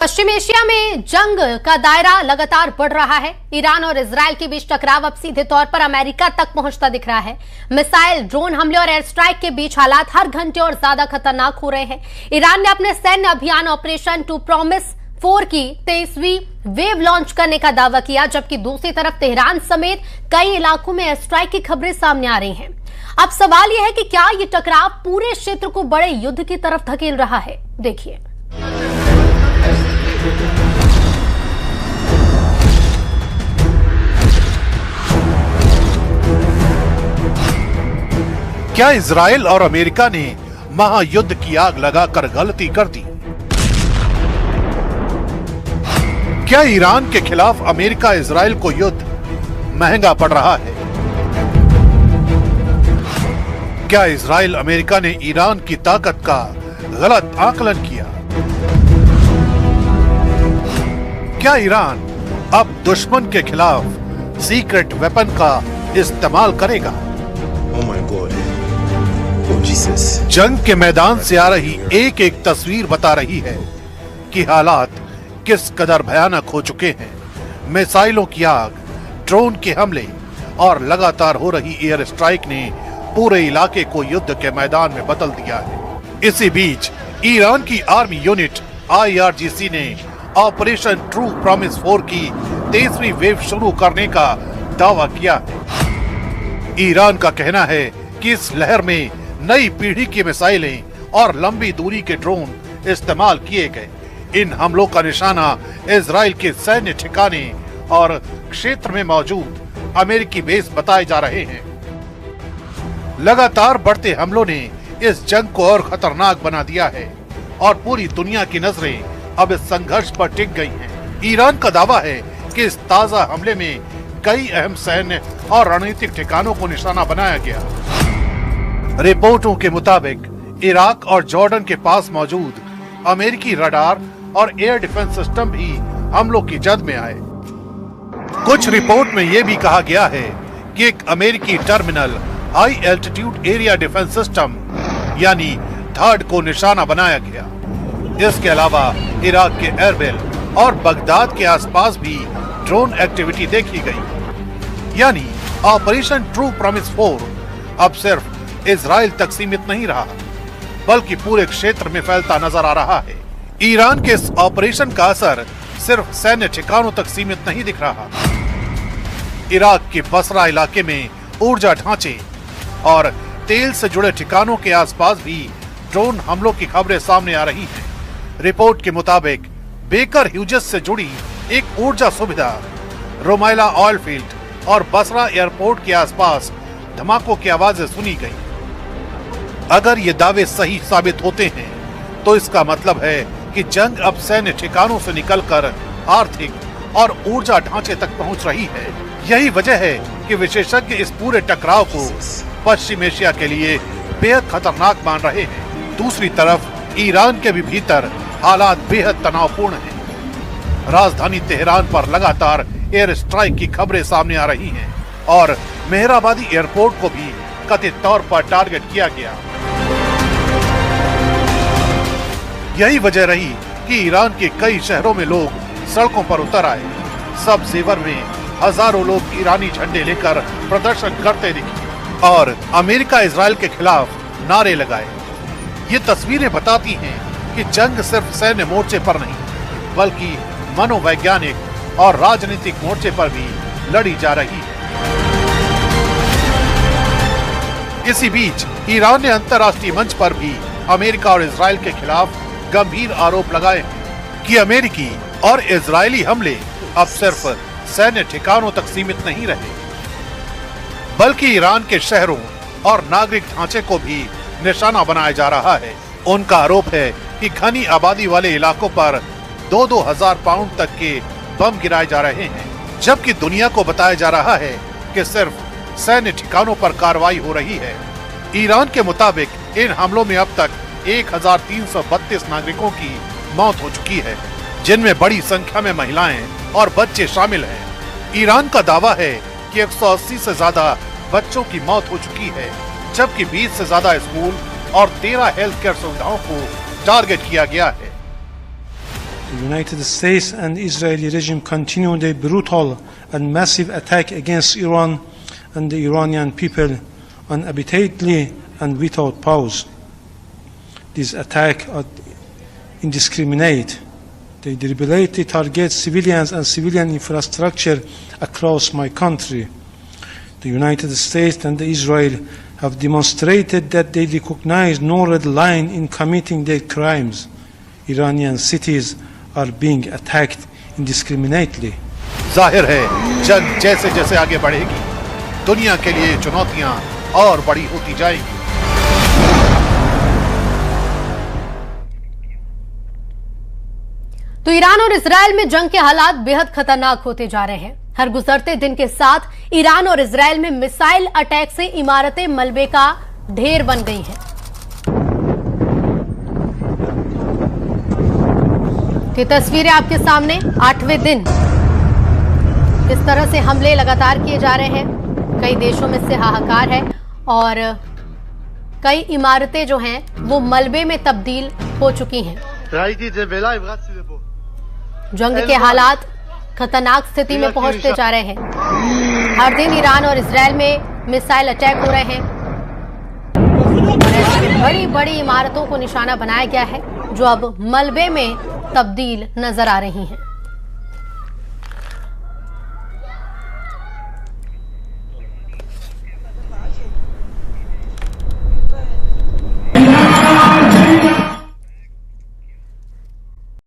पश्चिम Asia में जंग का दायरा लगातार बढ़ रहा है। ईरान और इजरायल के बीच टकराव अब सीधे तौर पर अमेरिका तक पहुंचता दिख रहा है। मिसाइल, ड्रोन हमले और एयर स्ट्राइक के बीच हालात हर घंटे और ज्यादा खतरनाक हो रहे हैं। ईरान ने अपने सैन्य अभियान ऑपरेशन टू प्रॉमिस 4 की 23वीं वेव लॉन्च करने का दावा किया, जबकि दूसरी तरफ तेहरान समेत कई इलाकों में एयर स्ट्राइक की खबरें सामने आ रही हैं। अब सवाल यह है कि क्या ये टकराव पूरे क्षेत्र को बड़े युद्ध की तरफ धकेल रहा है। देखिए, क्या इजराइल और अमेरिका ने महायुद्ध की आग लगाकर गलती कर दी? क्या ईरान के खिलाफ अमेरिका इजराइल को युद्ध महंगा पड़ रहा है? क्या इजराइल अमेरिका ने ईरान की ताकत का गलत आकलन किया? क्या ईरान अब दुश्मन के खिलाफ सीक्रेट वेपन का इस्तेमाल करेगा? Oh my God. Oh Jesus. जंग के मैदान से आ रही एक एक तस्वीर बता रही है कि हालात किस कदर भयानक हो चुके हैं। मिसाइलों की आग, ड्रोन के हमले और लगातार हो रही एयर स्ट्राइक ने पूरे इलाके को युद्ध के मैदान में बदल दिया है। इसी बीच ईरान की आर्मी यूनिट IRGC ने ऑपरेशन ट्रू प्रॉमिस 4 की 23वीं वेव शुरू करने का दावा किया है। ईरान का कहना है कि इस लहर में नई पीढ़ी की मिसाइलें और लंबी दूरी के ड्रोन इस्तेमाल किए गए। इन हमलों का निशाना इजराइल के सैन्य ठिकाने और क्षेत्र में मौजूद अमेरिकी बेस बताए जा रहे हैं। लगातार बढ़ते हमलों ने इस जंग को और खतरनाक बना दिया है और पूरी दुनिया की नजरें अब इस संघर्ष पर टिक गई हैं। ईरान का दावा है कि इस ताजा हमले में कई अहम सैन्य और रणनीतिक ठिकानों को निशाना बनाया गया। रिपोर्टों के मुताबिक इराक और जॉर्डन के पास मौजूद अमेरिकी रडार और एयर डिफेंस सिस्टम भी हमलों की जद में आए। कुछ रिपोर्ट में यह भी कहा गया है कि एक अमेरिकी terminal high altitude area defence system यानी थर्ड को निशाना बनाया गया। इसके अलावा इराक के एरबिल और बगदाद के आसपास भी ड्रोन एक्टिविटी देखी गई। यानी ऑपरेशन ट्रू प्रॉमिस 4 अब सिर्फ इजराइल तक सीमित नहीं रहा, बल्कि पूरे क्षेत्र में फैलता नजर आ रहा है। ईरान के इस ऑपरेशन का असर सिर्फ सैन्य ठिकानों तक सीमित नहीं दिख रहा। इराक के बसरा इलाके में ऊर्जा ढांचे और तेल से जुड़े ठिकानों के आसपास भी ड्रोन हमलों की खबरें सामने आ रही हैं। रिपोर्ट के मुताबिक बेकर ह्यूजेस से जुड़ी एक ऊर्जा सुविधा, रोमाइला ऑयल फील्ड और बसरा एयरपोर्ट के आसपास धमाकों की आवाजें सुनी गई। अगर ये दावे सही साबित होते हैं तो इसका मतलब है कि जंग अब सैन्य ठिकानों से निकलकर आर्थिक और ऊर्जा ढांचे तक पहुंच रही है। यही वजह है कि विशेषज्ञ इस पूरे टकराव को पश्चिम एशिया के लिए बेहद खतरनाक मान रहे हैं। दूसरी तरफ ईरान के भी भीतर हालात बेहद तनावपूर्ण हैं। राजधानी तेहरान पर लगातार एयर स्ट्राइक की खबरें सामने आ रही हैं और मेहराबादी एयरपोर्ट को भी कथित तौर पर टारगेट किया गया। यही वजह रही कि ईरान के कई शहरों में लोग सड़कों पर उतर आए। सब जेवर में हजारों लोग ईरानी झंडे लेकर प्रदर्शन करते दिखे और अमेरिका इजराइल के खिलाफ नारे लगाए। ये तस्वीरें बताती हैं कि जंग सिर्फ सैन्य मोर्चे पर नहीं, बल्कि मनोवैज्ञानिक और राजनीतिक मोर्चे पर भी लड़ी जा रही है। इसी बीच ईरान ने अंतर्राष्ट्रीय मंच पर भी अमेरिका और इजराइल के खिलाफ गंभीर आरोप लगाए हैं कि अमेरिकी और इजरायली हमले अब सिर्फ सैन्य ठिकानों तक सीमित नहीं रहे, बल्कि ईरान के शहरों और नागरिक ढांचे को भी निशाना बनाया जा रहा है। उनका आरोप है कि घनी आबादी वाले इलाकों पर 2-2 हजार पाउंड तक के बम गिराए जा रहे हैं, जबकि दुनिया को बताया जा रहा है कि सिर्फ सैन्य ठिकानों पर कार्रवाई हो रही है। ईरान के मुताबिक इन हमलों में अब तक 1332 नागरिकों की मौत हो चुकी है, जिनमें बड़ी संख्या में महिलाएं और बच्चे शामिल हैं। ईरान का दावा है कि 180 से ज्यादा बच्चों की मौत हो चुकी है, जबकि 20 से ज्यादा स्कूल और 13 हेल्थ केयर सुविधाओं को टारगेट किया गया है। The United States and Israeli regime continue their brutal and massive attack against Iran and the Iranian people unabatedly and without pause. These attacks are indiscriminate. They deliberately target civilians and civilian infrastructure across my country. The United States and Israel have demonstrated that they recognize no red line in committing their crimes. Iranian cities are being attacked indiscriminately. जाहिर है जंग जैसे जैसे आगे बढ़ेगी दुनिया के लिए चुनौतियां और बड़ी होती जाएंगी। तो ईरान और इजराइल में जंग के हालात बेहद खतरनाक होते जा रहे हैं। हर गुजरते दिन के साथ ईरान और इजराइल में मिसाइल अटैक से इमारतें मलबे का ढेर बन गई हैं। ये तस्वीरें आपके सामने 8वें दिन इस तरह से हमले लगातार किए जा रहे हैं। कई देशों में से हाहाकार है और कई इमारतें जो हैं वो मलबे में तब्दील हो चुकी हैं। जंग के हालात खतरनाक स्थिति में पहुंचते जा रहे हैं। हर दिन ईरान और इजराइल में मिसाइल अटैक हो रहे हैं और ऐसी बड़ी बड़ी इमारतों को निशाना बनाया गया है जो अब मलबे में तब्दील नजर आ रही हैं।